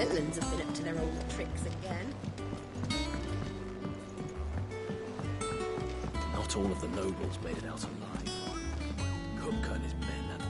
villains have been up to their old tricks again. Not all of the nobles made it out alive. Cook and his men and...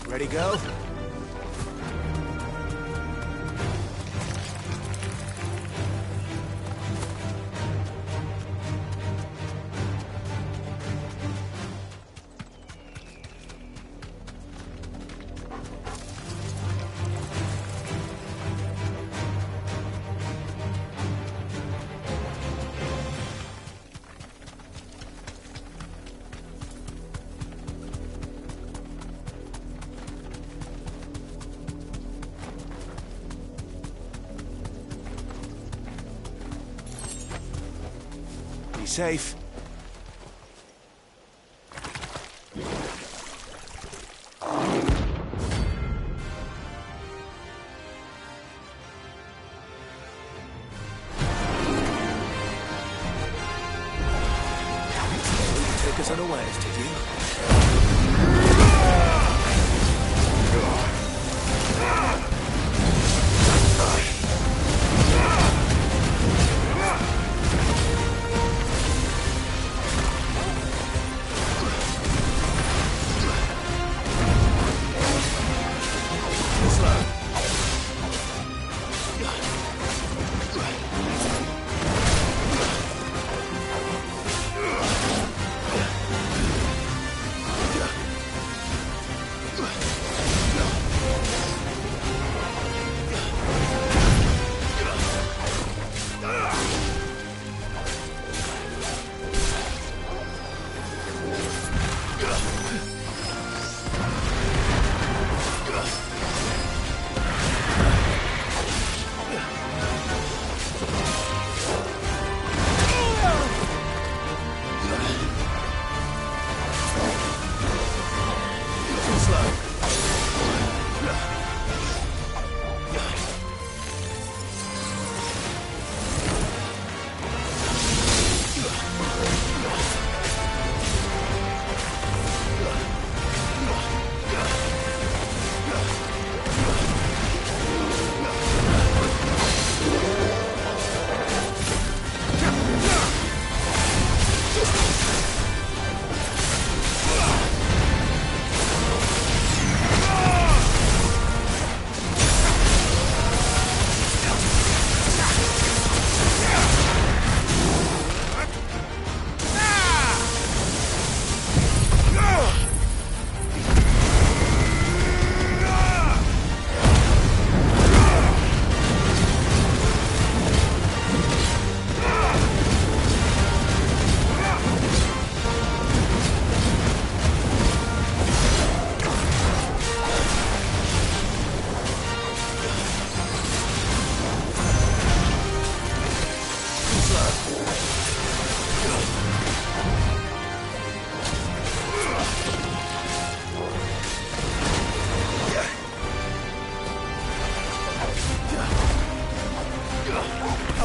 Ready, go? Be safe. Take us unawares, did you?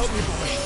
help me, boy.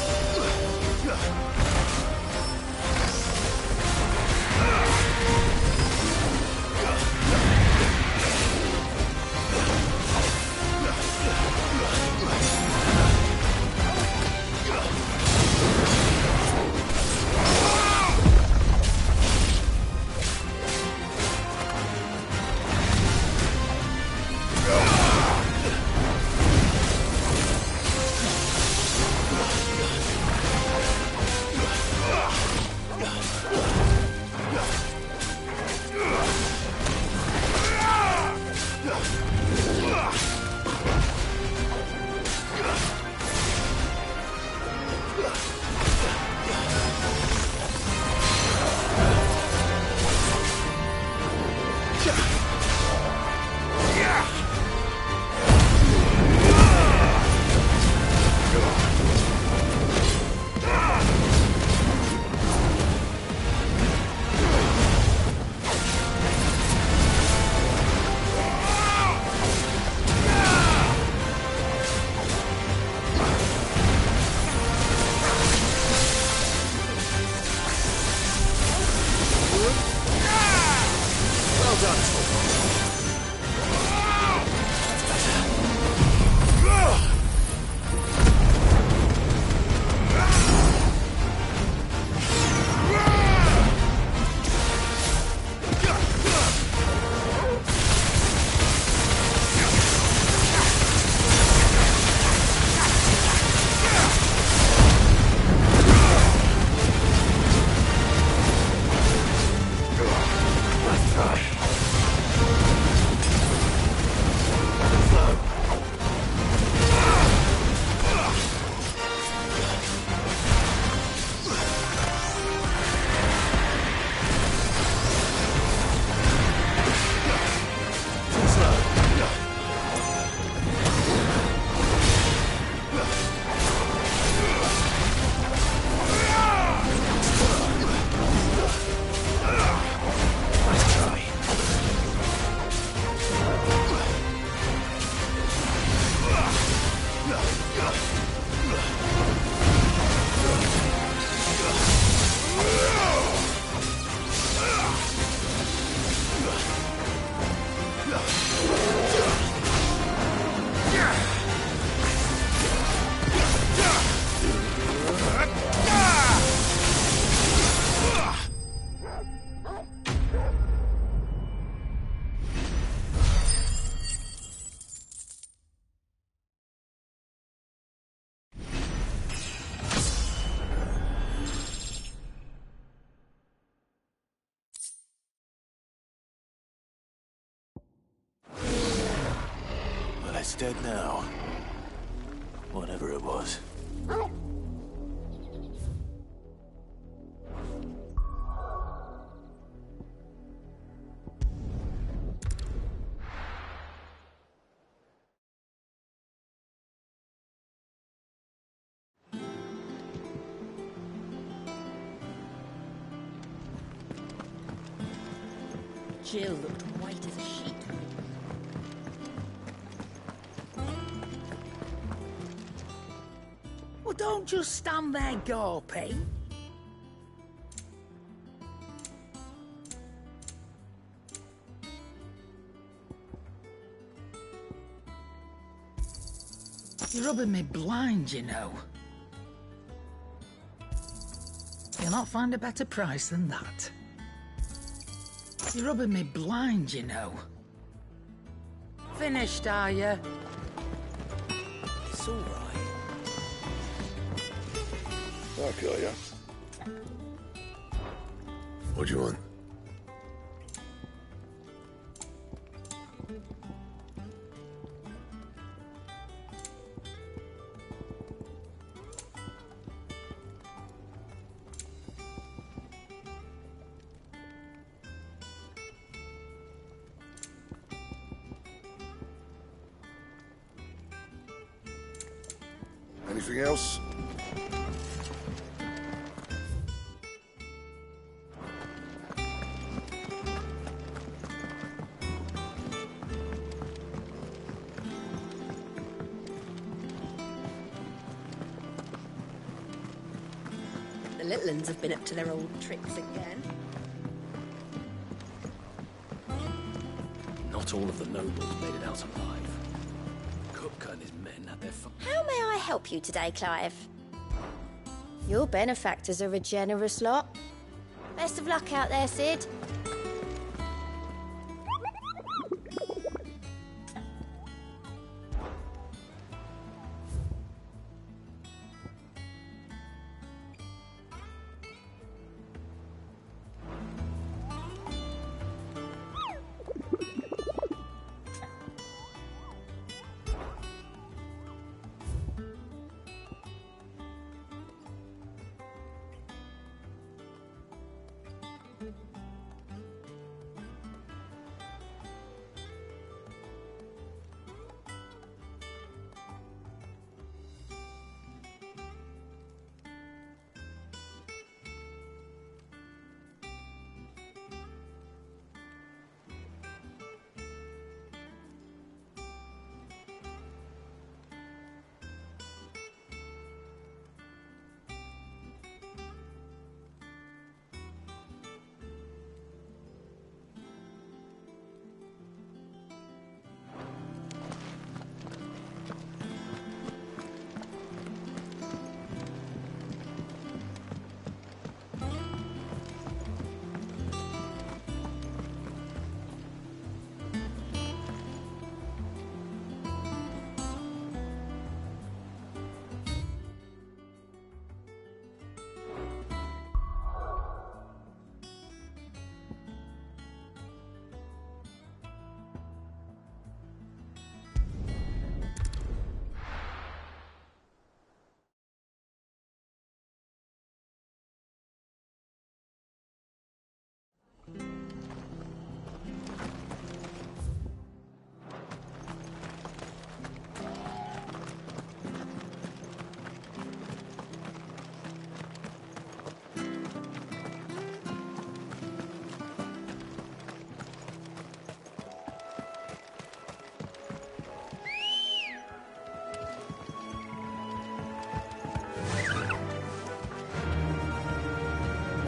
It's dead now. Whatever it was. Jill looked white as a sheet. Well, don't just stand there gawping. You're rubbing me blind, you know. You'll not find a better price than that. You're rubbing me blind, you know. Finished, are you? It's all right. I'll kill you. What do you want? Anything else? little uns have been up to their old tricks again. Not all of the nobles made it out alive. Cook and his men had their fun. How may I help you today, Clive? Your benefactors are a generous lot. Best of luck out there, Sid.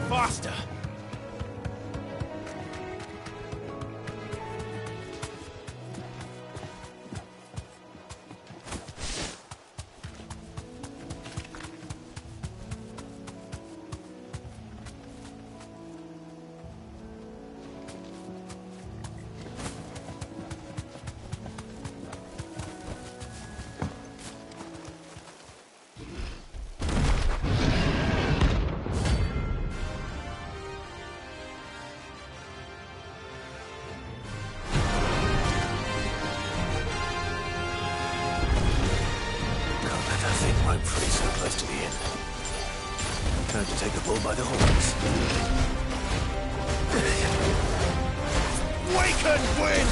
Faster! Time to take the bull by the horns. Waken wind!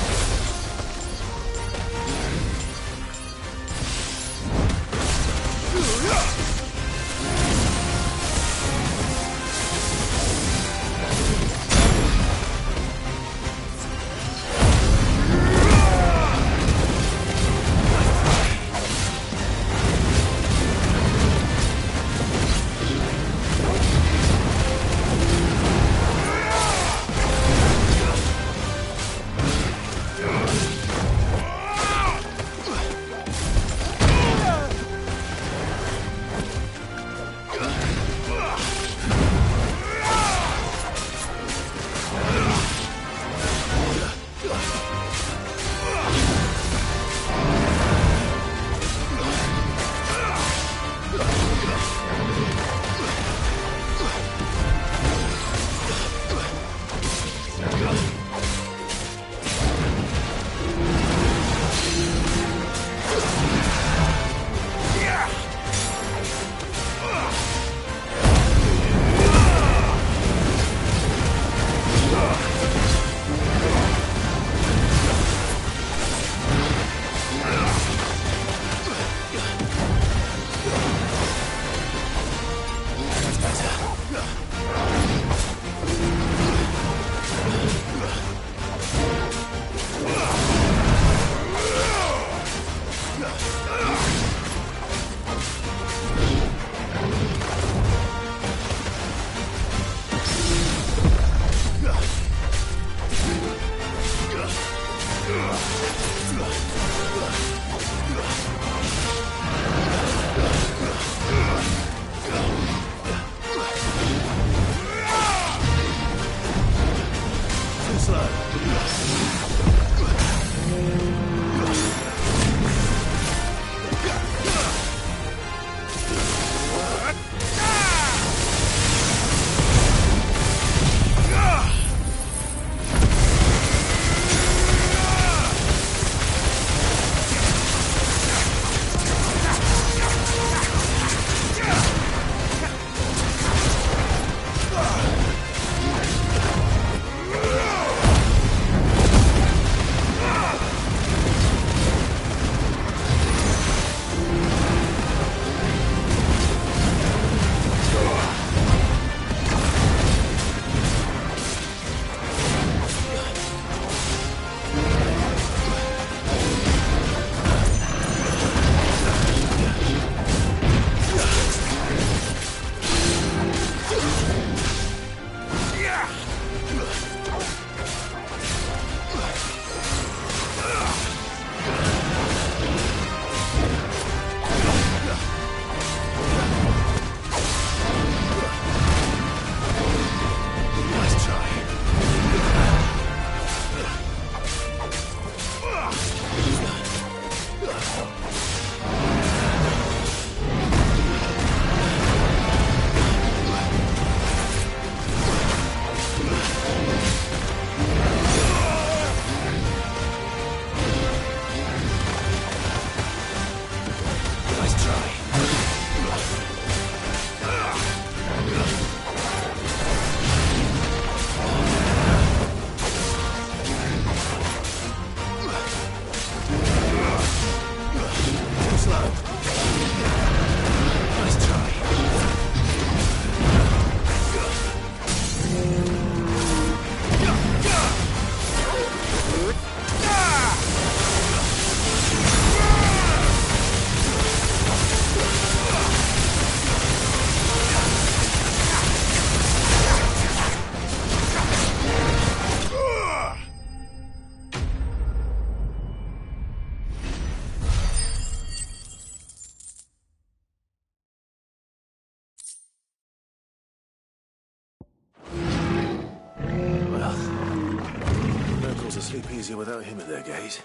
easier without him at their gate.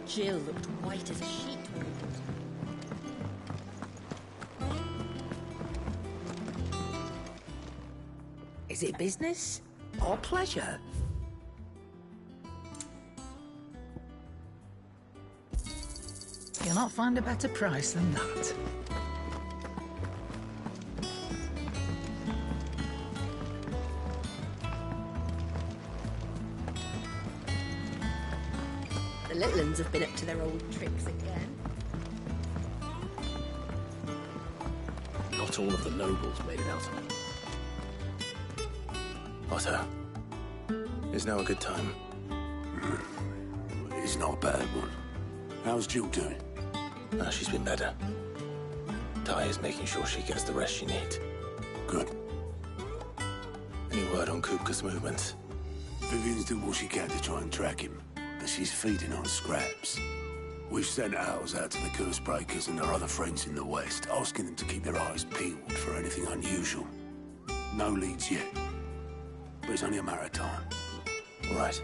Jill looked white as a sheet. Is it business or pleasure? You'll not find a better price than that. The little uns have been up to their old tricks again. Not all of the nobles made it out. Otto, is now a good time? It's not a bad one. How's Jill doing? She's been better. Ty is making sure she gets the rest she needs. Good. Any word on Kupka's movements? Vivian's doing what she can to try and track him, but she's feeding on scraps. We've sent ours out to the Cursebreakers and our other friends in the West, asking them to keep their eyes peeled for anything unusual. No leads yet, but it's only a matter of time. All right.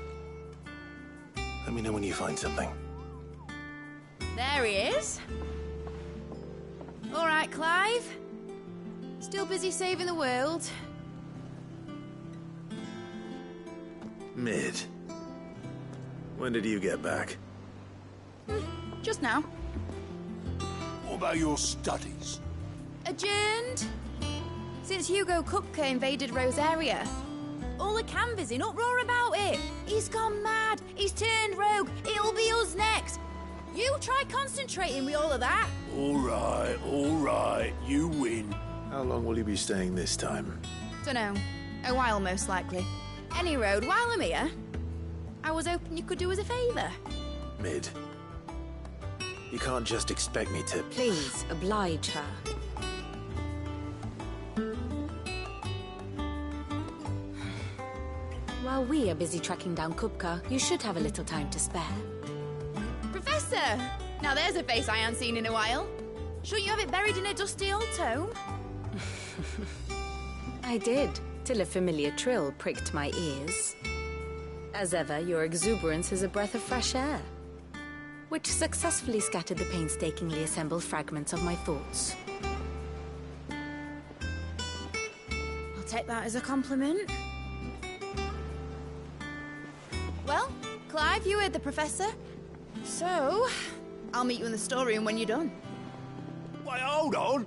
Let me know when you find something. There he is. All right, Clive. Still busy saving the world. Mid. When did you get back? Just now. What about your studies? Adjourned. Since Hugo Kupka invaded Rosaria. All the canvass in uproar about it. He's gone mad. He's turned rogue. It'll be us next. You try concentrating with all of that. All right. You win. How long will you be staying this time? Dunno. A while, most likely. Any road, while I'm here, I was hoping you could do us a favour. Mid. You can't just expect me to... Please, oblige her. While we are busy tracking down Kupka, you should have a little time to spare. Professor! Now there's a face I haven't seen in a while. Shouldn't you have it buried in a dusty old tome? I did, till a familiar trill pricked my ears. As ever, your exuberance is a breath of fresh air, which successfully scattered the painstakingly assembled fragments of my thoughts. I'll take that as a compliment. Well, Clive, you heard the professor. So, I'll meet you in the storeroom when you're done. Wait, hold on.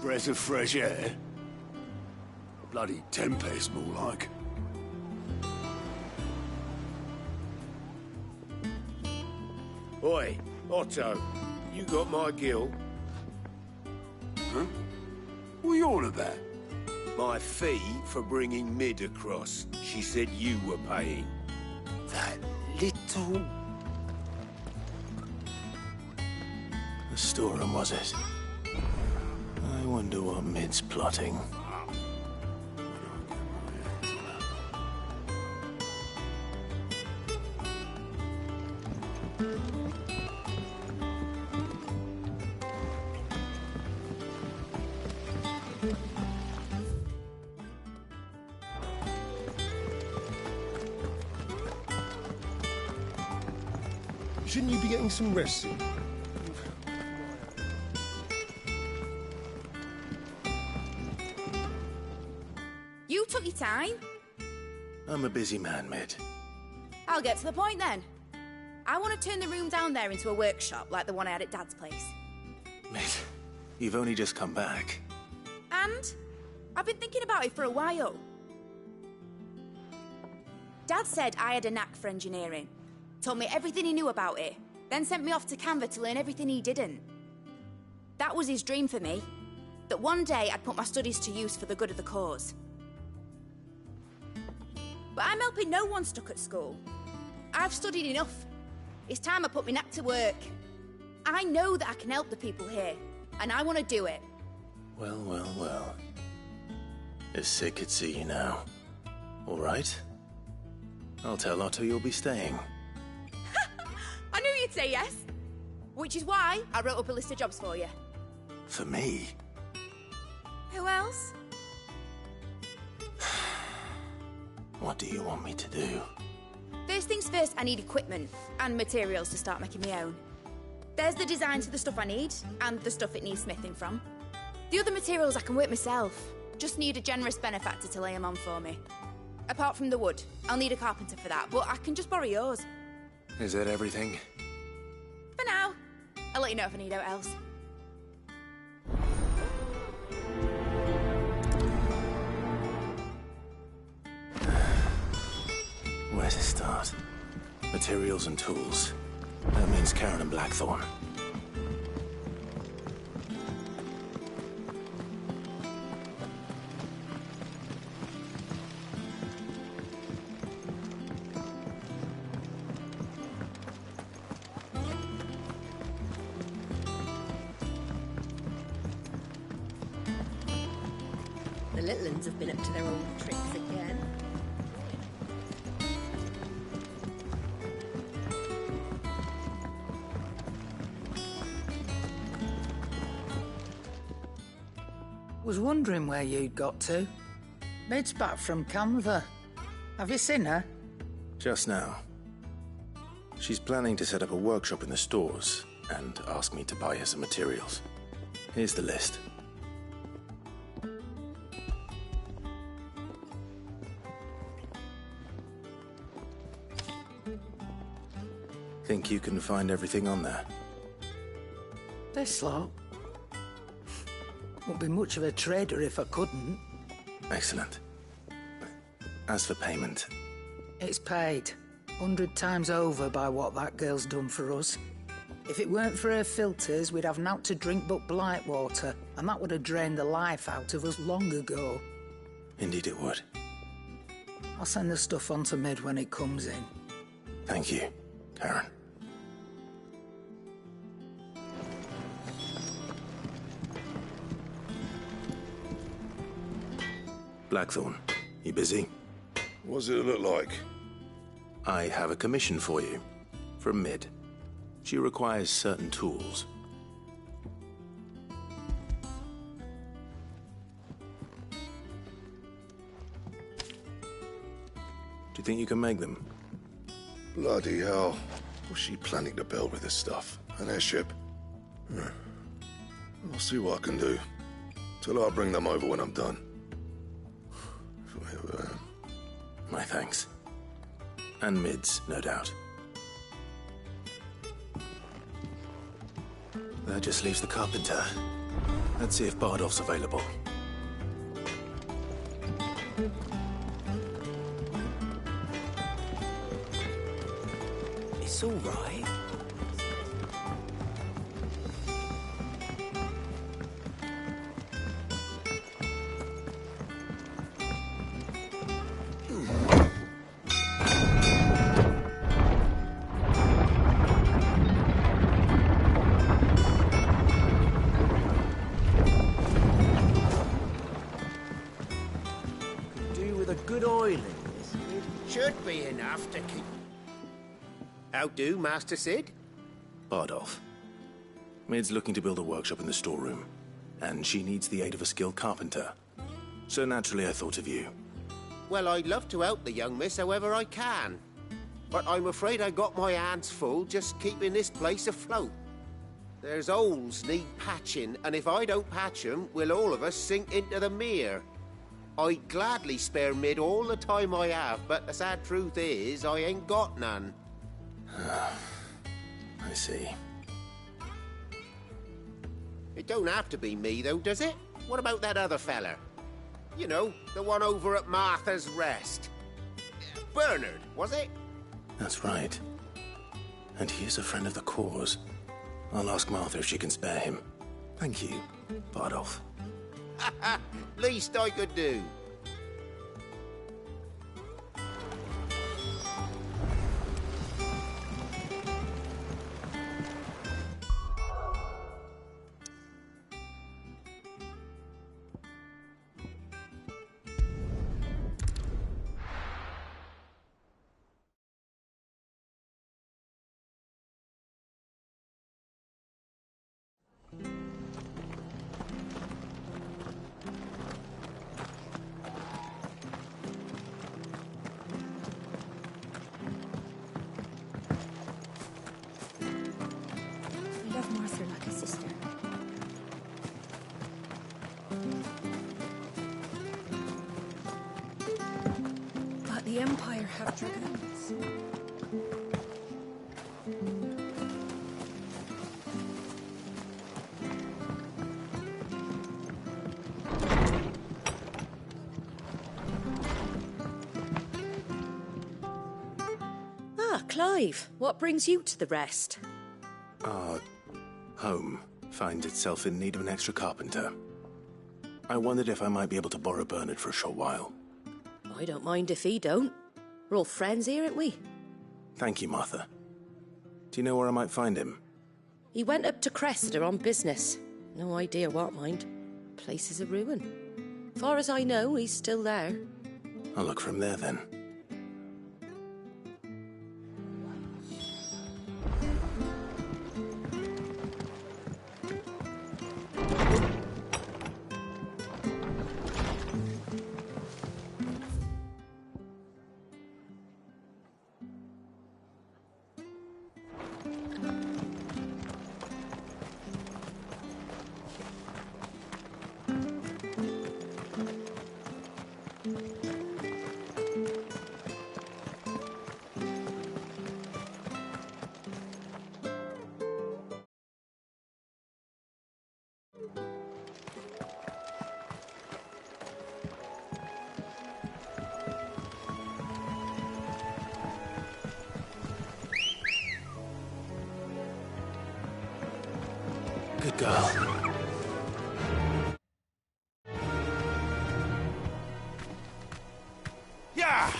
Breath of fresh air. Bloody tempest, more like. Oi, Otto, you got my gill? Huh? What are you on about? My fee for bringing Mid across. She said you were paying. That little... The storeroom, was it? I wonder what Mid's plotting. Shouldn't you be getting some rest soon? You took your time. I'm a busy man, Mid. I'll get to the point then. I want to turn the room down there into a workshop like the one I had at Dad's place. Mid, you've only just come back. And I've been thinking about it for a while. Dad said I had a knack for engineering. Told me everything he knew about it, then sent me off to Canva to learn everything he didn't. That was his dream for me. That one day I'd put my studies to use for the good of the cause. But I'm helping no one stuck at school. I've studied enough. It's time I put my knack to work. I know that I can help the people here, and I want to do it. Well, well, well. If Sid could see you now. All right. I'll tell Otto you'll be staying. I knew you'd say yes. Which is why I wrote up a list of jobs for you. For me? Who else? What do you want me to do? First things first, I need equipment and materials to start making my own. There's the designs for the stuff I need, and the stuff it needs smithing from. The other materials I can work myself. Just need a generous benefactor to lay them on for me. Apart from the wood, I'll need a carpenter for that, but I can just borrow yours. Is that everything? For now. I'll let you know if I need out else. Where to start? Materials and tools. That means Karen and Blackthorn. The little ones have been up to their old tricks again. Was wondering where you'd got to. Mid's back from Canva. Have you seen her? Just now. She's planning to set up a workshop in the stores and ask me to buy her some materials. Here's the list. Think you can find everything on there? This lot. Wouldn't be much of a trader if I couldn't. Excellent. As for payment... It's paid. 100 times over by what that girl's done for us. If it weren't for her filters, we'd have naught to drink but blight water, and that would have drained the life out of us long ago. Indeed it would. I'll send the stuff on to Mid when it comes in. Thank you, Karen. Blackthorn, you busy? What's it look like? I have a commission for you. From Mid. She requires certain tools. Do you think you can make them? Bloody hell. What's she planning to build with this stuff? An airship? I'll see what I can do. Tell her I'll bring them over when I'm done. My thanks. And Mid's, no doubt. That just leaves the carpenter. Let's see if Bardolph's available. It's all right. good oil in this. It should be enough to keep... How do, Master Sid? Bardolph. Mid's looking to build a workshop in the storeroom, and she needs the aid of a skilled carpenter. So naturally I thought of you. Well, I'd love to help the young miss however I can. But I'm afraid I got my hands full just keeping this place afloat. There's holes need patching, and if I don't patch them, we'll all of us sink into the mere. I'd gladly spare Mid all the time I have, but the sad truth is, I ain't got none. I see. It don't have to be me, though, does it? What about that other fella? You know, the one over at Martha's Rest. Bernard, was it? That's right. And he is a friend of the cause. I'll ask Martha if she can spare him. Thank you, Bardolph. Least I could do. The Empire have dragoons. Ah, Clive, what brings you to the Rest? Our home finds itself in need of an extra carpenter. I wondered if I might be able to borrow Bernard for a short while. I don't mind if he don't. We're all friends here, aren't we? Thank you, Martha. Do you know where I might find him? He went up to Cressida on business. No idea what, mind. Place is a ruin. Far as I know, he's still there. I'll look for him there, then. Good girl. Yeah!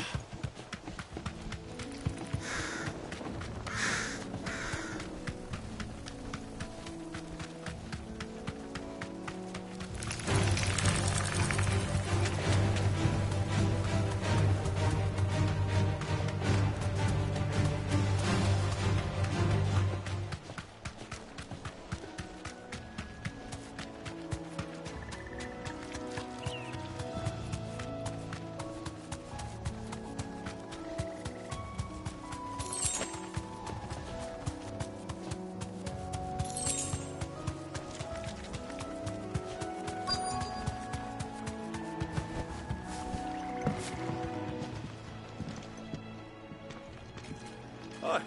Hi.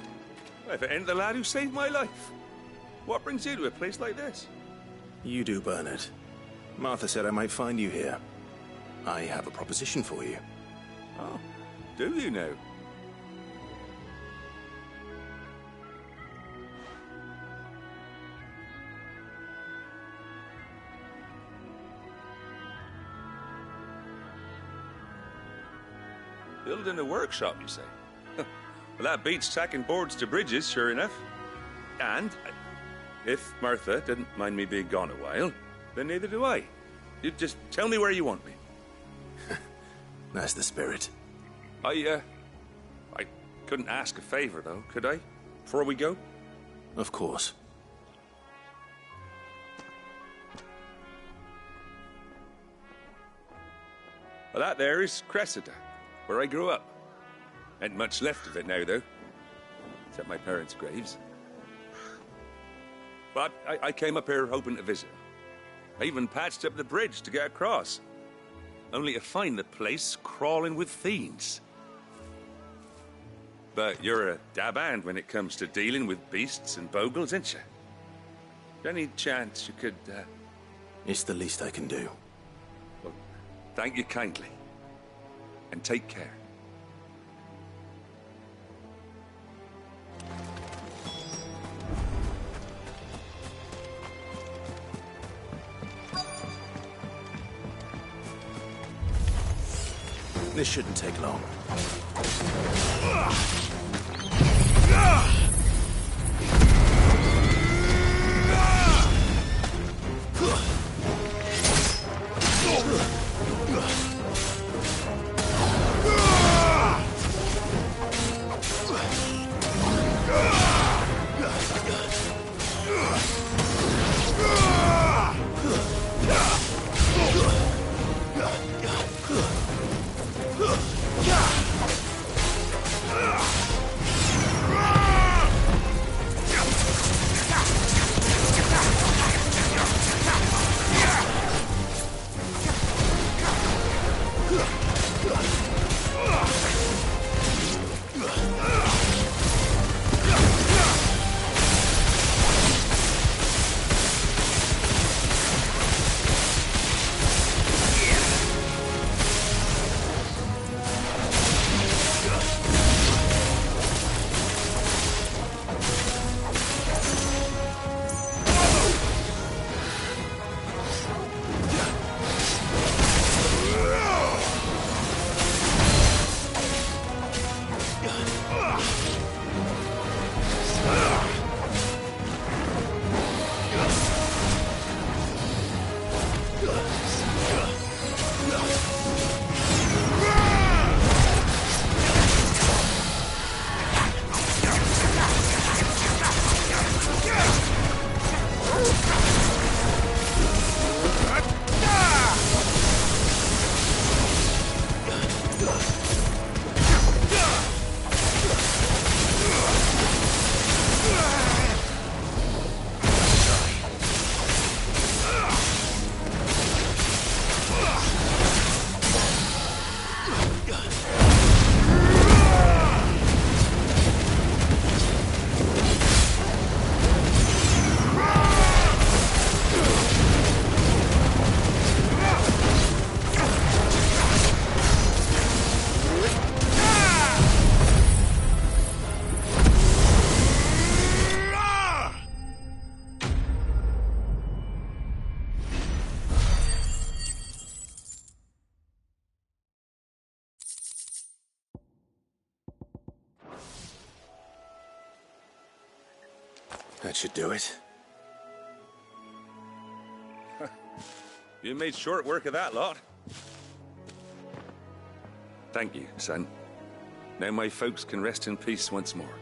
If it ain't the lad who saved my life. What brings you to a place like this? You do, Bernard. Martha said I might find you here. I have a proposition for you. Oh, do you now? Building a workshop, you say? Well, that beats tacking boards to bridges, sure enough. And if Martha didn't mind me being gone a while, then neither do I. You just tell me where you want me. That's the spirit. I couldn't ask a favor, though, could I? Before we go? Of course. Well, that there is Cressida, where I grew up. Ain't much left of it now, though. Except my parents' graves. But I came up here hoping to visit. I even patched up the bridge to get across. Only to find the place crawling with fiends. But you're a dab hand when it comes to dealing with beasts and bogles, ain't you? Any chance you could, It's the least I can do. Well, thank you kindly. And take care. This shouldn't take long. That should do it. You made short work of that lot. Thank you, son. Now my folks can rest in peace once more.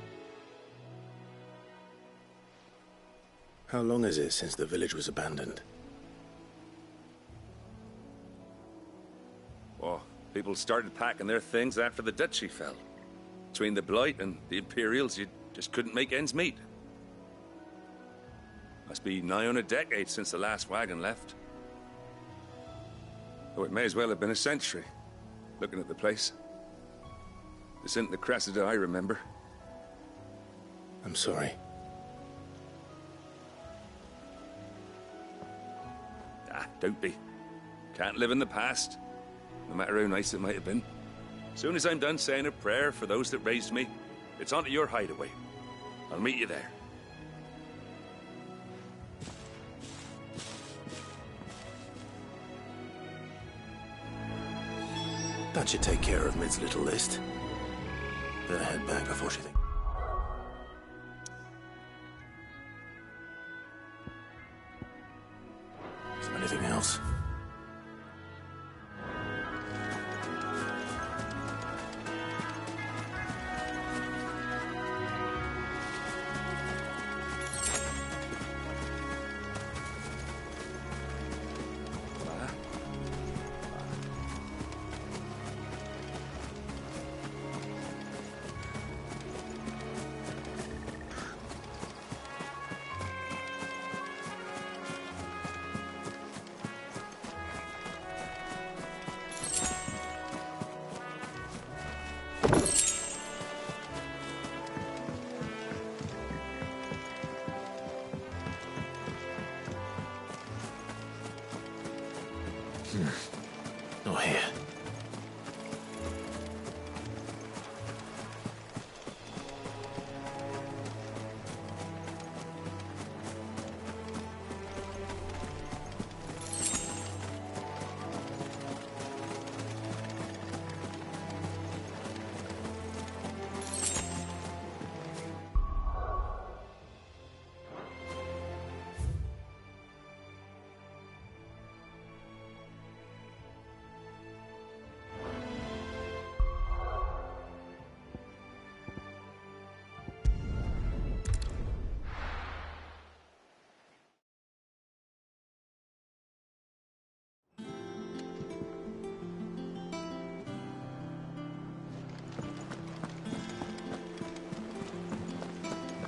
How long is it since the village was abandoned? Oh, people started packing their things after the duchy fell. Between the Blight and the Imperials, you just couldn't make ends meet. Must be nigh on a decade since the last wagon left. Oh, it may as well have been a century, looking at the place. This isn't the Cressida I remember. I'm sorry. Ah, don't be. Can't live in the past, no matter how nice it might have been. Soon as I'm done saying a prayer for those that raised me, it's on to your hideaway. I'll meet you there. That should take care of Mid's little list. Better head back before she thinks. Is there anything else?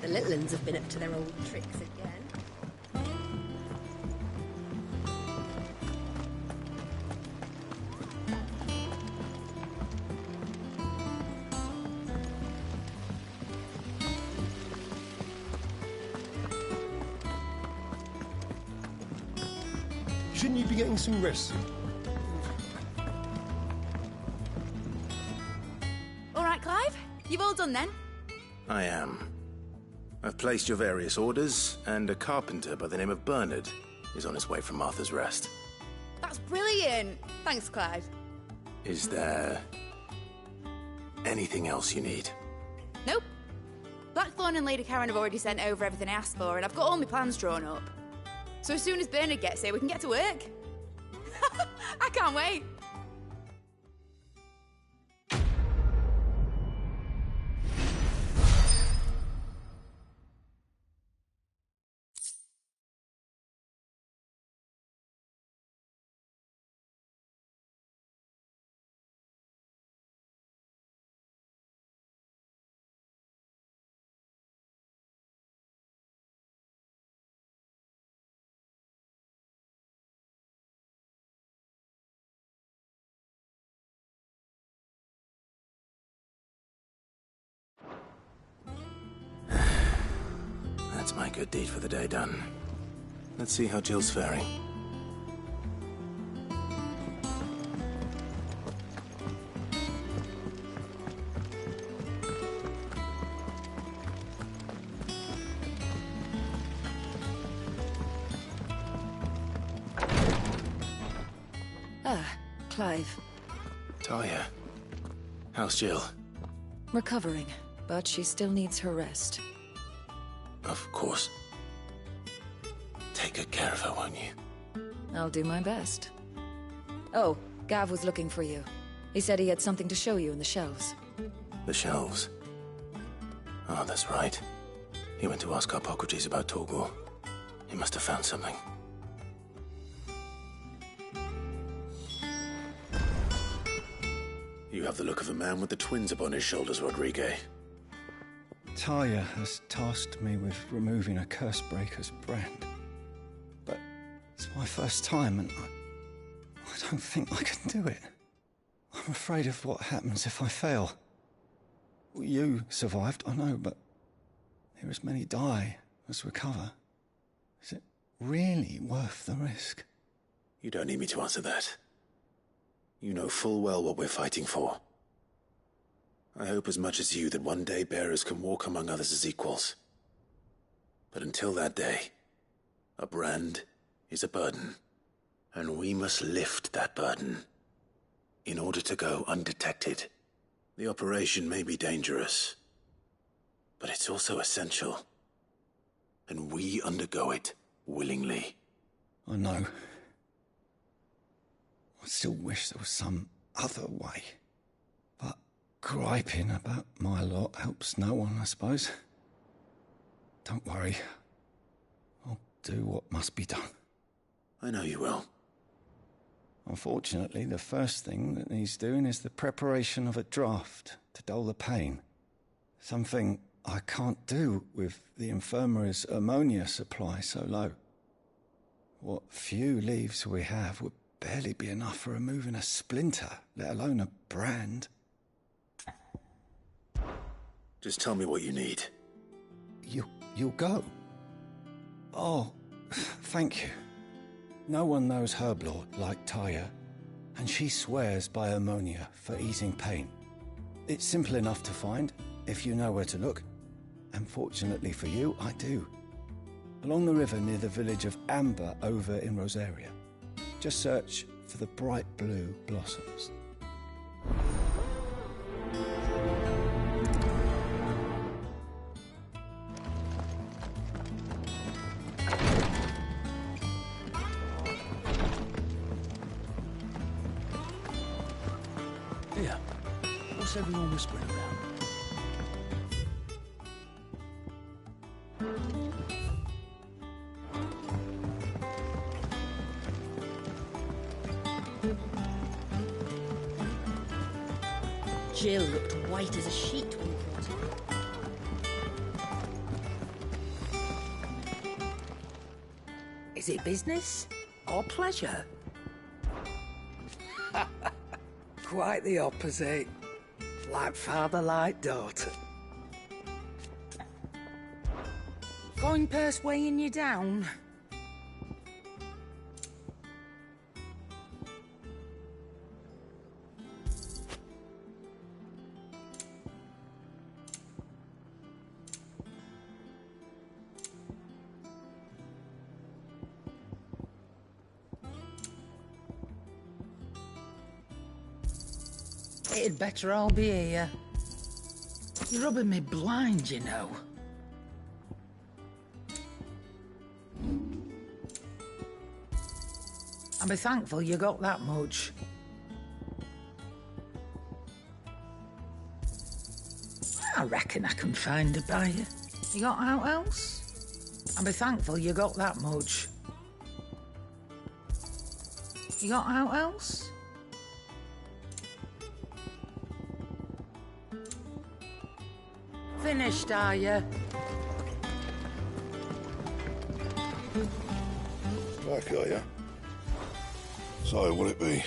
The little uns have been up to their old tricks again. Shouldn't you be getting some rest? All right, Clive. You've all done then? I am. I've placed your various orders, and a carpenter by the name of Bernard is on his way from Arthur's Rest. That's brilliant. Thanks, Clive. Is there anything else you need? Nope. Blackthorn and Lady Karen have already sent over everything I asked for, and I've got all my plans drawn up. So as soon as Bernard gets here, we can get to work. I can't wait. That's my good deed for the day done. Let's see how Jill's faring. Ah, Clive. Talia, how's Jill? Recovering, but she still needs her rest. Of course. Take good care of her, won't you? I'll do my best. Oh, Gav was looking for you. He said he had something to show you in the shelves. The shelves? Oh, that's right. He went to ask Harpocrates about Torgor. He must have found something. You have the look of a man with the twins upon his shoulders, Rodrigue. Talia has tasked me with removing a Cursebreaker's brand. But it's my first time, and I don't think I can do it. I'm afraid of what happens if I fail. You survived, I know, but there as many die as recover. Is it really worth the risk? You don't need me to answer that. You know full well what we're fighting for. I hope as much as you that one day bearers can walk among others as equals. But until that day, a brand is a burden, and we must lift that burden in order to go undetected. The operation may be dangerous, but it's also essential, and we undergo it willingly. I know. I still wish there was some other way. But griping about my lot helps no one, I suppose. Don't worry. I'll do what must be done. I know you will. Unfortunately, the first thing that needs doing is the preparation of a draft to dull the pain. Something I can't do with the infirmary's ammonia supply so low. What few leaves we have would barely be enough for removing a splinter, let alone a brand. Just tell me what you need. You'll go? Oh, thank you. No one knows Herblord like Talia, and she swears by ammonia for easing pain. It's simple enough to find, if you know where to look. And fortunately for you, I do. Along the river near the village of Amber over in Rosaria. Just search for the bright blue blossoms. Here, what's everyone whispering around? Jill looked white as a sheet when we brought her. Is it business or pleasure? Quite the opposite. Like father, like daughter. Coin purse weighing you down? It'd better all be here. You're rubbing me blind, you know. I'll be thankful you got that much. I reckon I can find a buyer. You got out else? I'll be thankful you got that much. You got out else? Finished, are you? Back, are you? So, what'll it be?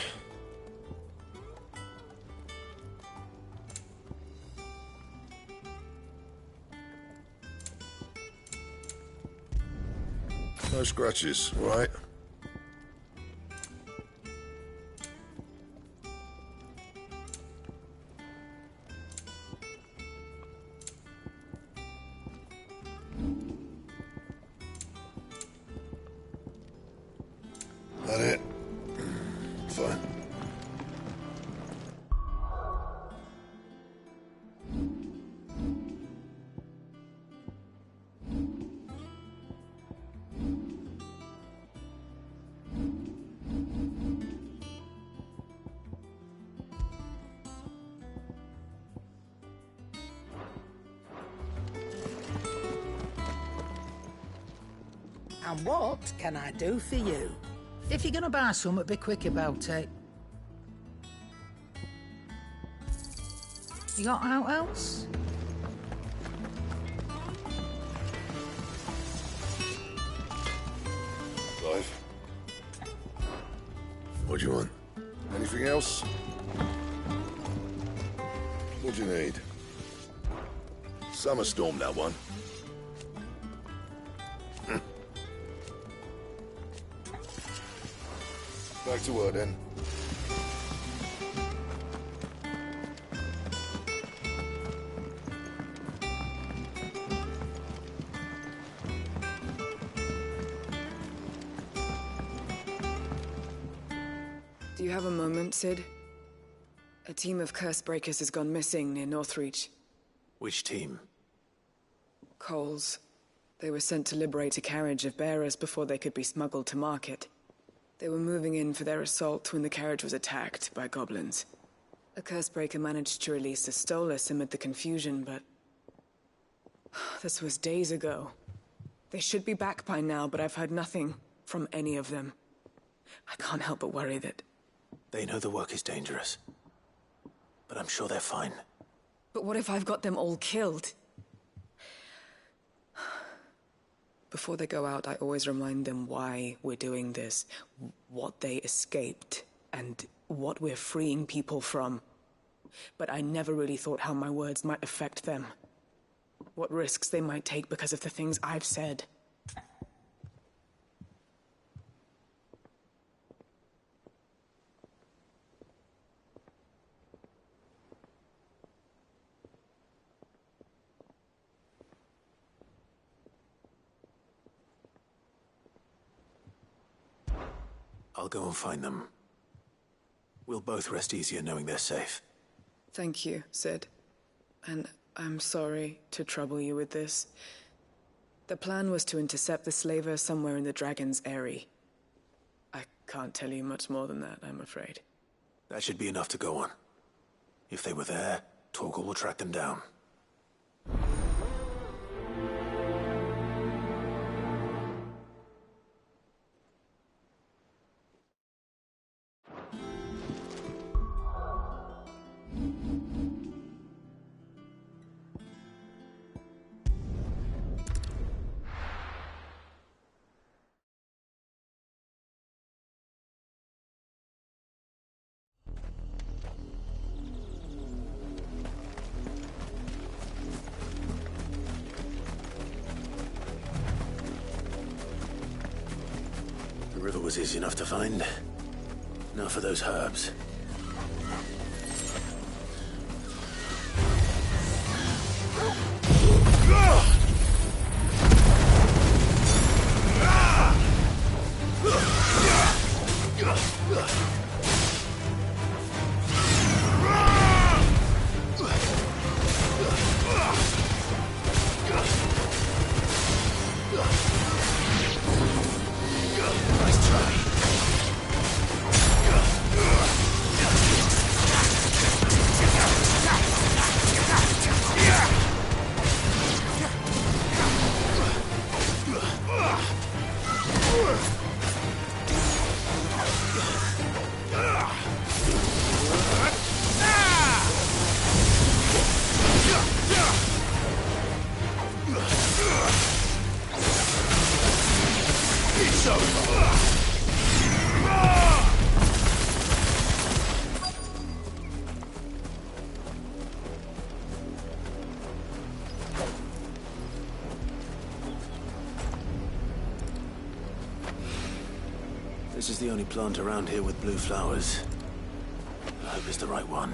No scratches, right? That it? Fine. And what can I do for you? If you're gonna buy something, be quick about it. You got out else? Clive. What do you want? Anything else? What do you need? Summer storm, that one. Back to work, then. Do you have a moment, Sid? A team of curse breakers has gone missing near Northreach. Which team? Coles. They were sent to liberate a carriage of bearers before they could be smuggled to market. They were moving in for their assault when the carriage was attacked by goblins. A cursebreaker managed to release a Stolas amid the confusion, but... this was days ago. They should be back by now, but I've heard nothing from any of them. I can't help but worry that... They know the work is dangerous. But I'm sure they're fine. But what if I've got them all killed? Before they go out, I always remind them why we're doing this, what they escaped, and what we're freeing people from. But I never really thought how my words might affect them. What risks they might take because of the things I've said. I'll go and find them. We'll both rest easier knowing they're safe. Thank you, Sid. And I'm sorry to trouble you with this. The plan was to intercept the slaver somewhere in the Dragon's Eyrie. I can't tell you much more than that, I'm afraid. That should be enough to go on. If they were there, Torgal will track them down. river was easy enough to find. Now for those herbs. This is the only plant around here with blue flowers. I hope it's the right one.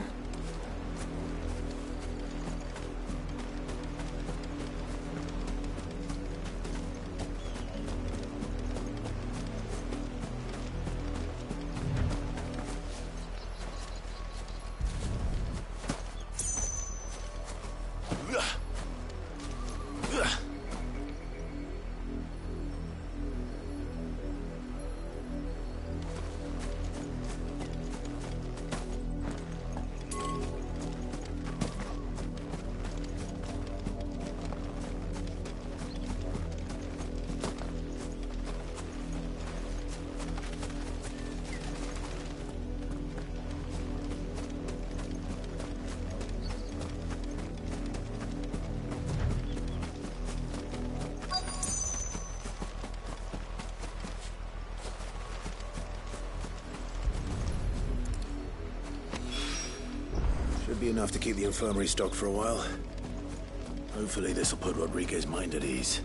Should be enough to keep the infirmary stocked for a while. Hopefully this'll put Rodriguez's mind at ease.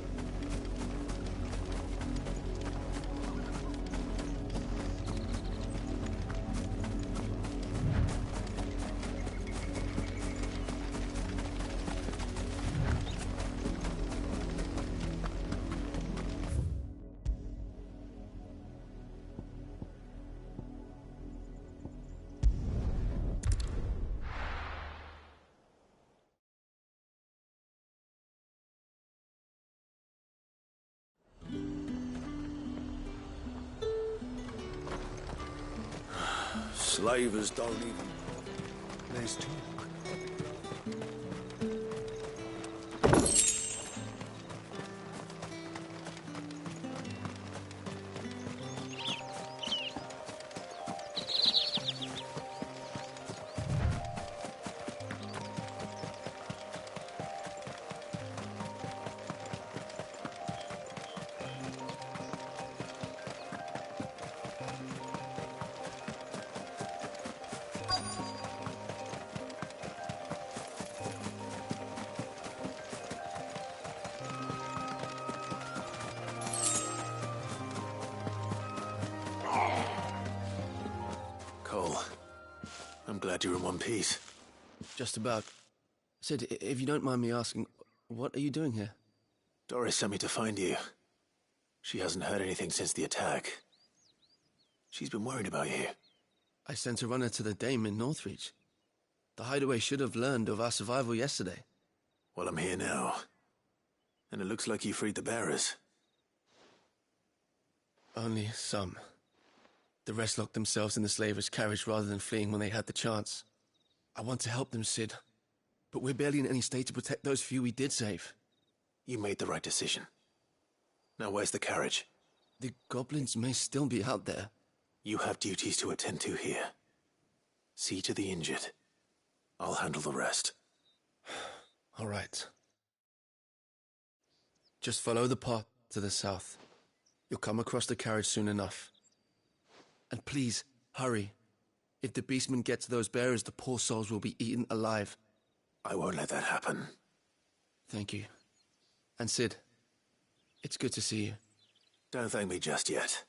Slavers don't even... There's talk. Cole, I'm glad you're in one piece. Just about. Sid, if you don't mind me asking, what are you doing here? Doris sent me to find you. She hasn't heard anything since the attack. She's been worried about you. I sent a runner to the Dame in Northreach. The Hideaway should have learned of our survival yesterday. Well, I'm here now. And it looks like you freed the bearers. Only some. The rest locked themselves in the slaver's carriage rather than fleeing when they had the chance. I want to help them, Sid. But we're barely in any state to protect those few we did save. You made the right decision. Now where's the carriage? The goblins may still be out there. You have duties to attend to here. See to the injured. I'll handle the rest. All right. Just follow the path to the south. You'll come across the carriage soon enough. And please, hurry. If the beastmen get to those bearers, the poor souls will be eaten alive. I won't let that happen. Thank you. And Sid, it's good to see you. Don't thank me just yet.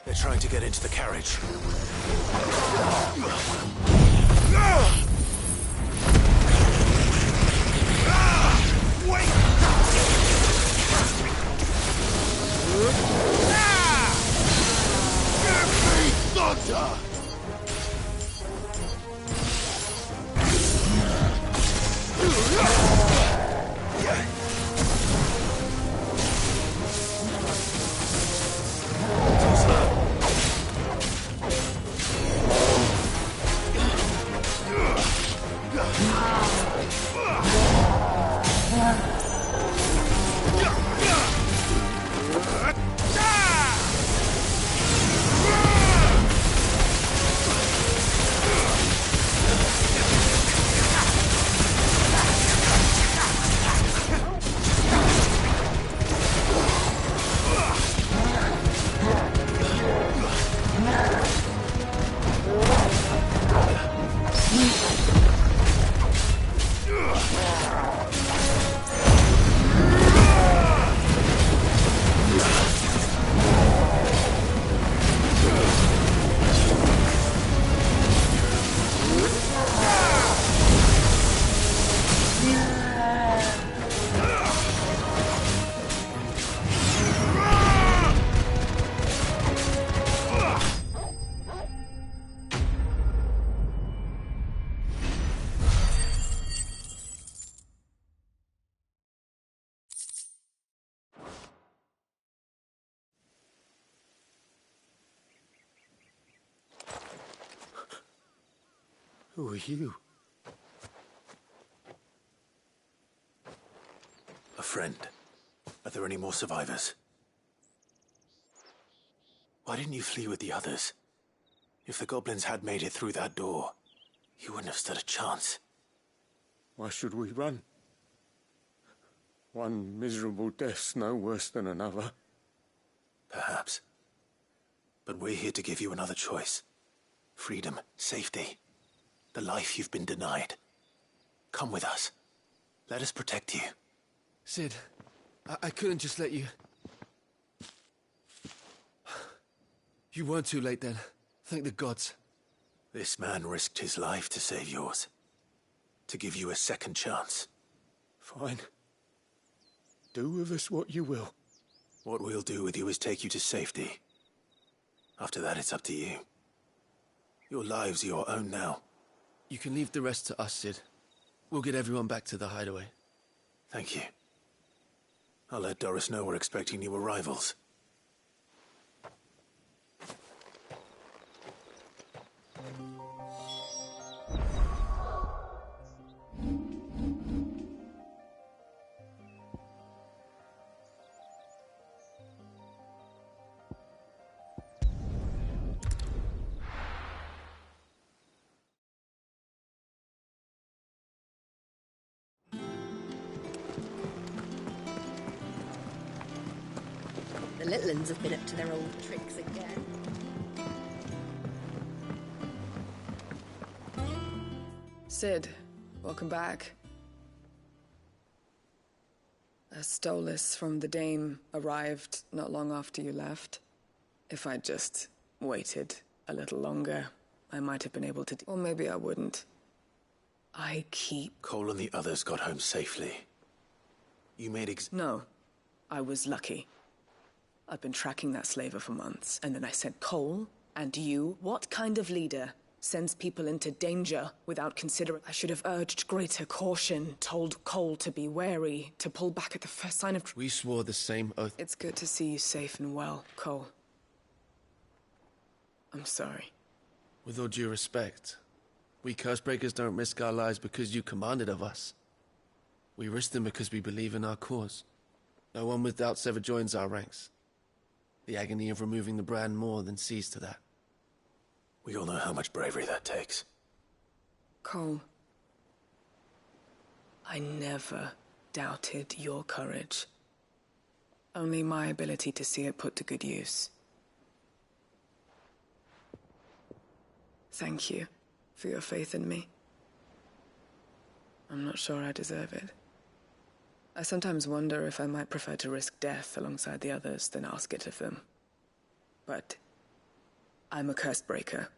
They're trying to get into the carriage. Wait! Give me thunder! Who are you? A friend. Are there any more survivors? Why didn't you flee with the others? If the goblins had made it through that door, you wouldn't have stood a chance. Why should we run? One miserable death's no worse than another. Perhaps. But we're here to give you another choice. Freedom, safety. The life you've been denied. Come with us. Let us protect you. Cid, I couldn't just let you... You weren't too late then. Thank the gods. This man risked his life to save yours. To give you a second chance. Fine. Do with us what you will. What we'll do with you is take you to safety. After that, it's up to you. Your lives are your own now. You can leave the rest to us, Cid. We'll get everyone back to the hideaway. Thank you. I'll let Doris know we're expecting new arrivals. The little uns have been up to their old tricks again. Cid, welcome back. A Stolas from the Dame arrived not long after you left. If I'd just waited a little longer, I might have been able to... Or maybe I wouldn't. I keep... Cole and the others got home safely. You made No. I was lucky. I've been tracking that slaver for months, and then I sent Cole and you. What kind of leader sends people into danger without considering? I should have urged greater caution, told Cole to be wary, to pull back at the first sign of... We swore the same oath. It's good to see you safe and well, Cole. I'm sorry. With all due respect, we Cursebreakers don't risk our lives because you commanded of us. We risk them because we believe in our cause. No one with doubts ever joins our ranks. The agony of removing the brand more than sees to that. We all know how much bravery that takes. Cole, I never doubted your courage. Only my ability to see it put to good use. Thank you. for your faith in me. I'm not sure I deserve it. I sometimes wonder if I might prefer to risk death alongside the others than ask it of them. But I'm a curse breaker.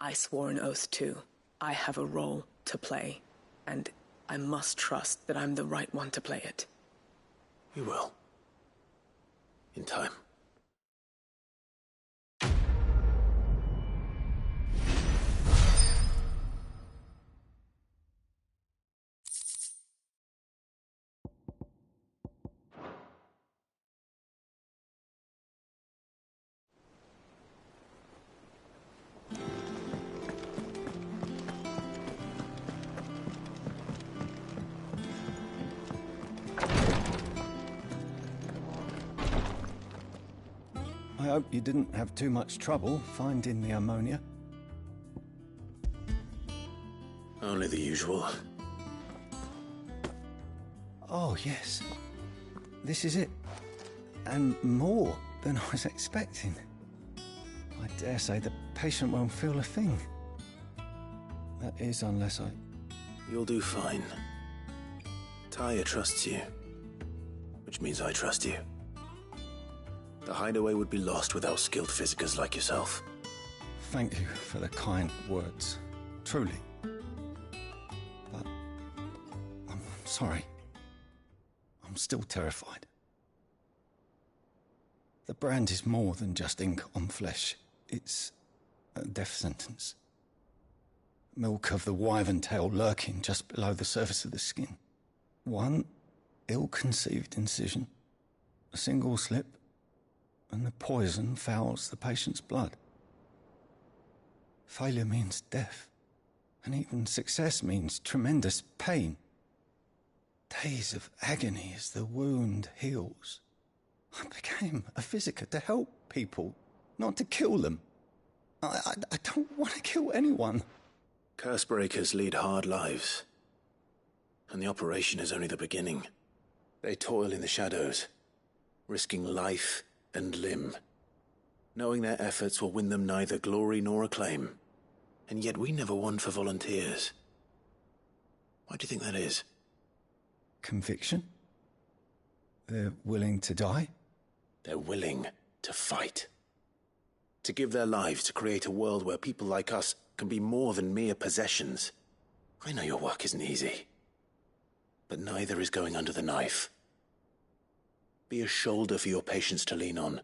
I swore an oath too. I have a role to play, and I must trust that I'm the right one to play it. You will. In time. I hope you didn't have too much trouble finding the ammonia. Only the usual. Oh, yes. This is it. And more than I was expecting. I dare say the patient won't feel a thing. That is, unless I... You'll do fine. Tyr trusts you. Which means I trust you. The hideaway would be lost without skilled physicers like yourself. Thank you for the kind words. Truly. But... I'm sorry. I'm still terrified. The brand is more than just ink on flesh. It's a death sentence. Milk of the wyvern tail lurking just below the surface of the skin. One ill-conceived incision, a single slip, and the poison fouls the patient's blood. Failure means death, and even success means tremendous pain. Days of agony as the wound heals. I became a physiker to help people, not to kill them. I don't want to kill anyone. Cursebreakers lead hard lives. And the operation is only the beginning. They toil in the shadows, risking life and limb, knowing their efforts will win them neither glory nor acclaim. And yet we never won for volunteers. Why do you think that is? Conviction? They're willing to die? They're willing to fight. To give their lives to create a world where people like us can be more than mere possessions. I know your work isn't easy. But neither is going under the knife. Be a shoulder for your patients to lean on.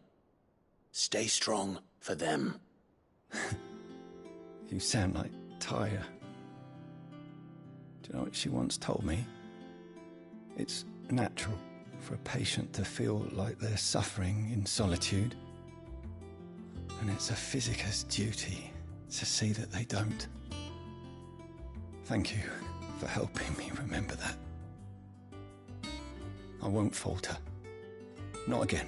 Stay strong for them. You sound like Tyr. Do you know what she once told me? It's natural for a patient to feel like they're suffering in solitude. And it's a physiker's duty to see that they don't. Thank you for helping me remember that. I won't falter. Not again.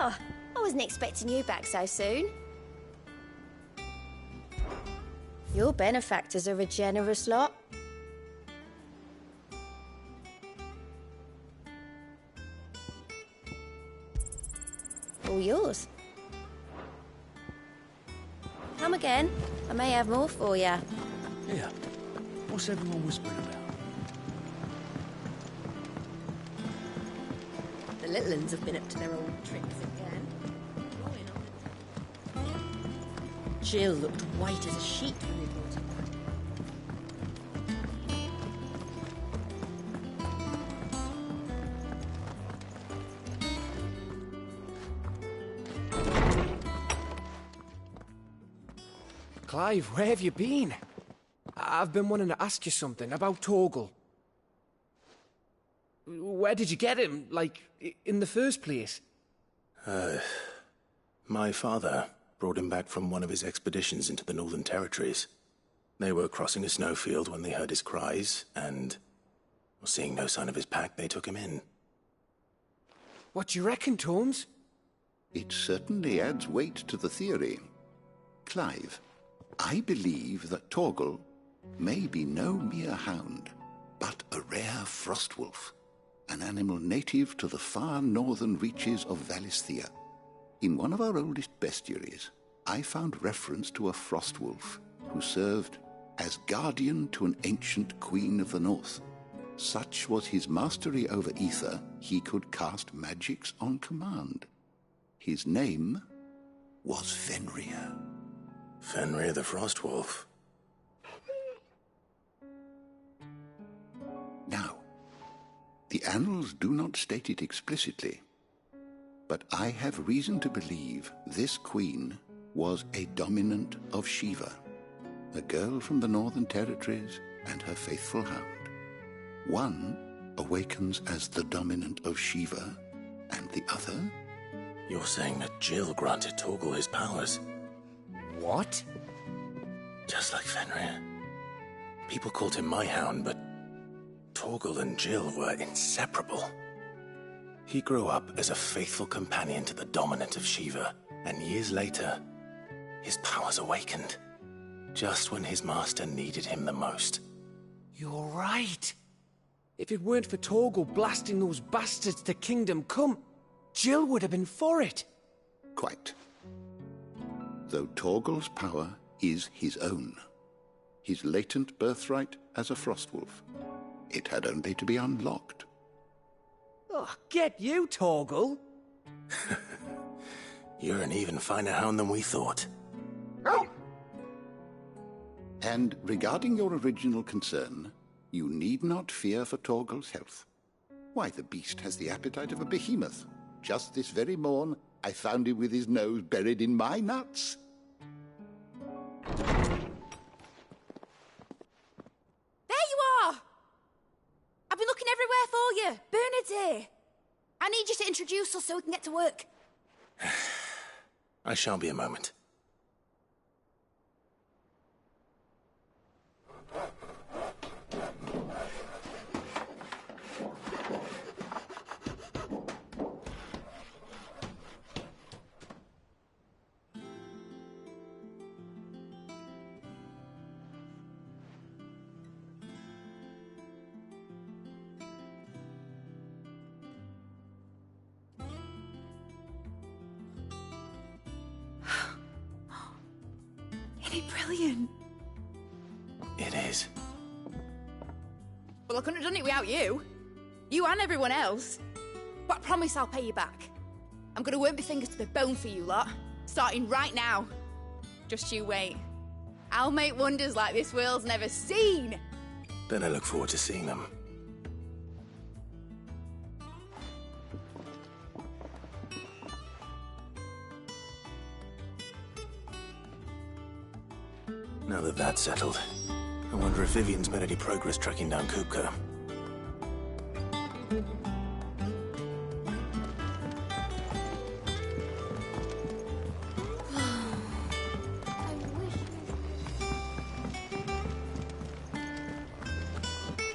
Oh, I wasn't expecting you back so soon. Your benefactors are a generous lot. All yours. Come again. I may have more for you. Yeah. What's everyone whispering about? The little uns have been up to their old tricks again. Jill looked white as a sheet when we brought her back. Clive, where have you been? I've been wanting to ask you something about Torgal. Where did you get him? Like, in the first place? My father brought him back from one of his expeditions into the Northern Territories. They were crossing a snowfield when they heard his cries, and seeing no sign of his pack, they took him in. What do you reckon, Torms? It certainly adds weight to the theory. Clive, I believe that Torgal may be no mere hound, but a rare frostwolf, an animal native to the far northern reaches of Valisthea. In one of our oldest bestiaries, I found reference to a frostwolf who served as guardian to an ancient queen of the north. Such was his mastery over ether, he could cast magics on command. His name was Fenrir. Fenrir the Frostwolf. Now, the annals do not state it explicitly, but I have reason to believe this queen was a dominant of Shiva, a girl from the Northern Territories and her faithful hound. One awakens as the dominant of Shiva, and the other... You're saying that Jill granted Torgal his powers? What? Just like Fenrir. People called him my hound, but Torgal and Jill were inseparable. He grew up as a faithful companion to the dominant of Shiva, and years later, his powers awakened, just when his master needed him the most. You're right. If it weren't for Torgal blasting those bastards to Kingdom Come, Jill would have been for it. Quite. Though Torgal's power is his own, his latent birthright as a Frostwolf. It had only to be unlocked. Oh, get you, Torgal! You're an even finer hound than we thought. And regarding your original concern, you need not fear for Torgal's health. Why, the beast has the appetite of a behemoth. Just this very morn, I found him with his nose buried in my nuts. There you are! I've been looking everywhere for you. Bernard's here. I need you to introduce us so we can get to work. I shan't be a moment. Isn't it brilliant? It is. Well, I couldn't have done it without you. You and everyone else. But I promise I'll pay you back. I'm gonna work my fingers to the bone for you lot. Starting right now. Just you wait. I'll make wonders like this world's never seen. Then I look forward to seeing them. Now that that's settled, I wonder if Vivian's made any progress tracking down Kupka.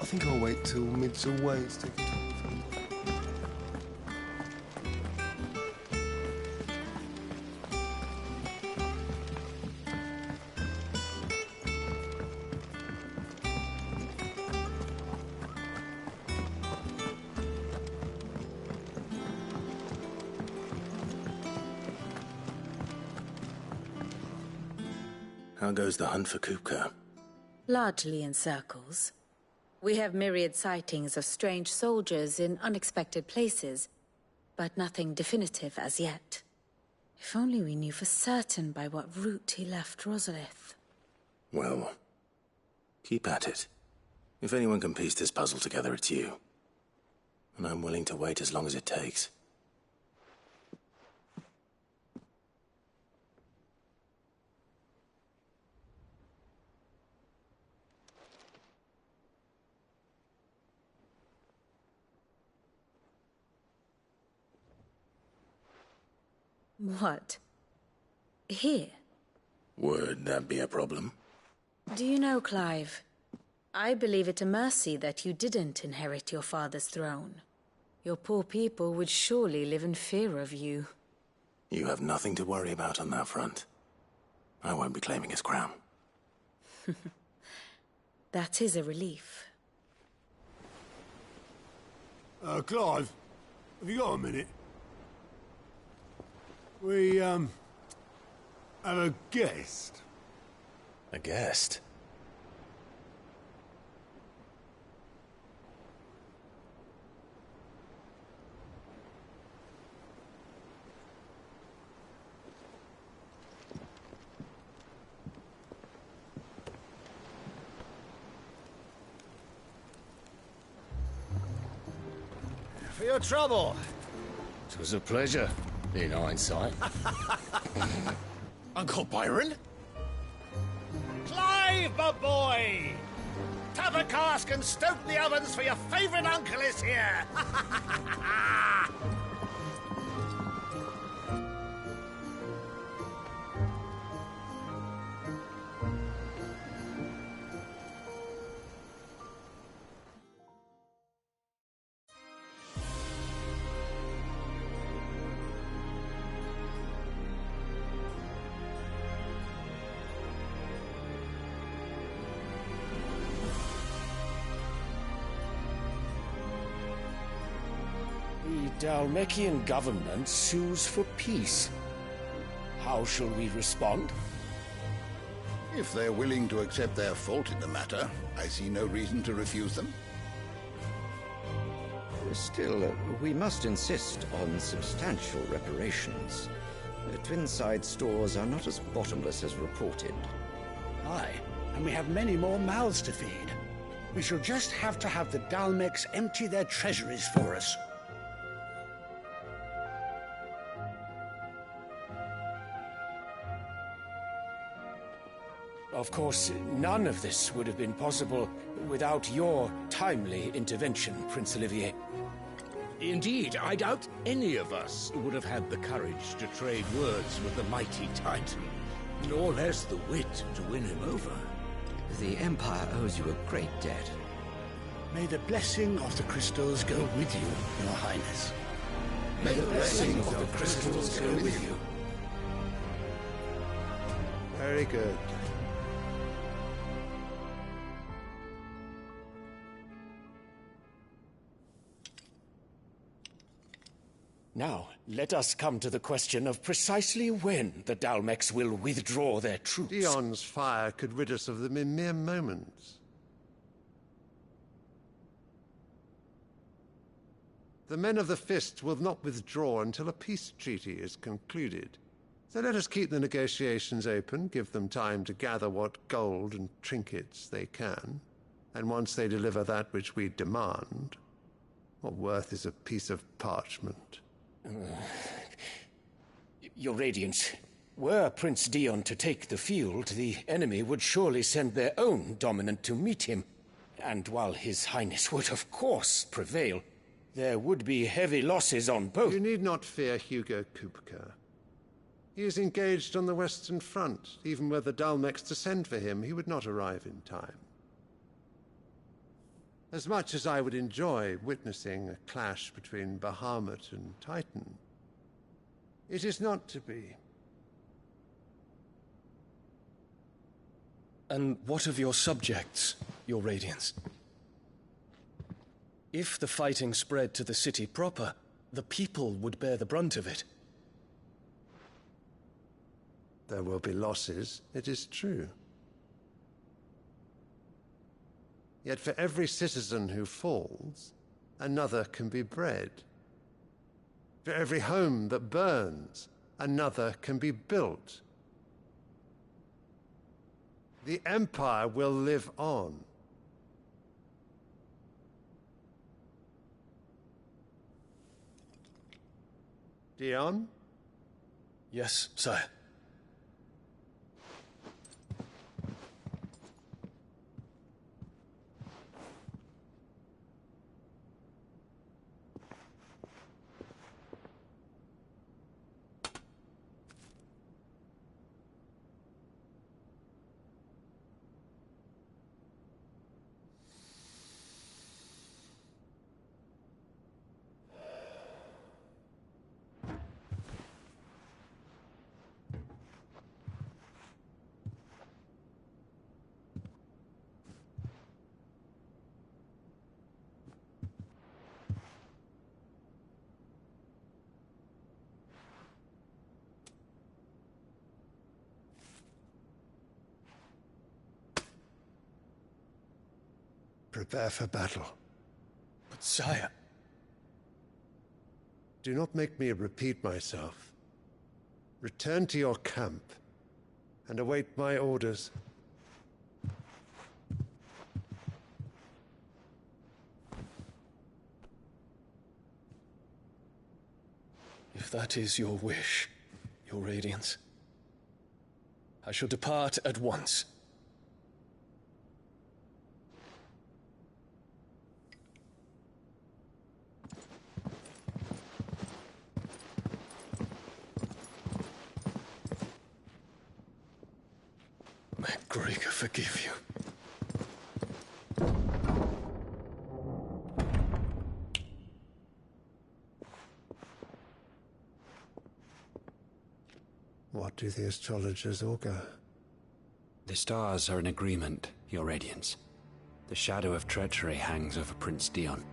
I think I'll wait till mid's away to take it. How goes the hunt for Kupka? Largely in circles. We have myriad sightings of strange soldiers in unexpected places, but nothing definitive as yet. If only we knew for certain by what route he left Rosalith. Well, keep at it. If anyone can piece this puzzle together, it's you. And I'm willing to wait as long as it takes. What? Here? Would that be a problem? Do you know, Clive? I believe it a mercy that you didn't inherit your father's throne. Your poor people would surely live in fear of you. You have nothing to worry about on that front. I won't be claiming his crown. That is a relief. Clive, have you got a minute? We, have a guest. A guest? For your trouble. It was a pleasure, in hindsight. Uncle Byron? Clive, my boy! Tap a cask and stoke the ovens, for your favourite uncle is here! The Dhalmekian government sues for peace. How shall we respond? If they're willing to accept their fault in the matter, I see no reason to refuse them. Still, we must insist on substantial reparations. Twinside stores are not as bottomless as reported. Aye, and we have many more mouths to feed. We shall just have to have the Dhalmeks empty their treasuries for us. Of course, none of this would have been possible without your timely intervention, Prince Olivier. Indeed, I doubt any of us would have had the courage to trade words with the mighty Titan, nor less the wit to win him over. The Empire owes you a great debt. May the blessing of the crystals go with you, Your Highness. May the blessing of the crystals go with you. Very good. Now, let us come to the question of precisely when the Dhalmeks will withdraw their troops. Dion's fire could rid us of them in mere moments. The men of the Fist will not withdraw until a peace treaty is concluded. So let us keep the negotiations open, give them time to gather what gold and trinkets they can, and once they deliver that which we demand, what worth is a piece of parchment? Your Radiance, were Prince Dion to take the field, the enemy would surely send their own dominant to meet him. And while His Highness would of course prevail, there would be heavy losses on both. You need not fear Hugo Kupka. He is engaged on the Western Front. Even were the Dhalmeks to send for him, he would not arrive in time. As much as I would enjoy witnessing a clash between Bahamut and Titan, it is not to be. And what of your subjects, Your Radiance? If the fighting spread to the city proper, the people would bear the brunt of it. There will be losses, it is true. Yet for every citizen who falls, another can be bred. For every home that burns, another can be built. The Empire will live on. Dion? Yes, sire. Prepare for battle. But sire... Do not make me repeat myself. Return to your camp and await my orders. If that is your wish, Your Radiance, I shall depart at once. May Gregor forgive you. What do the astrologers augur? The stars are in agreement, Your Radiance. The shadow of treachery hangs over Prince Dion.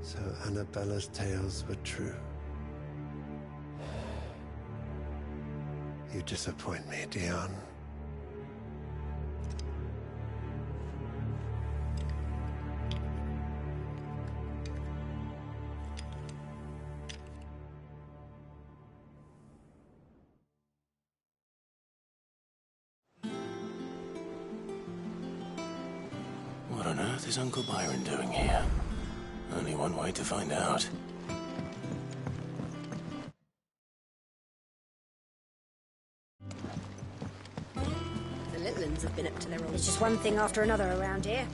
So Annabella's tales were true. You disappoint me, Dion. What on earth is Uncle Byron doing here? Only one way to find out. The Litlands have been up to their old... It's just one thing after another around here.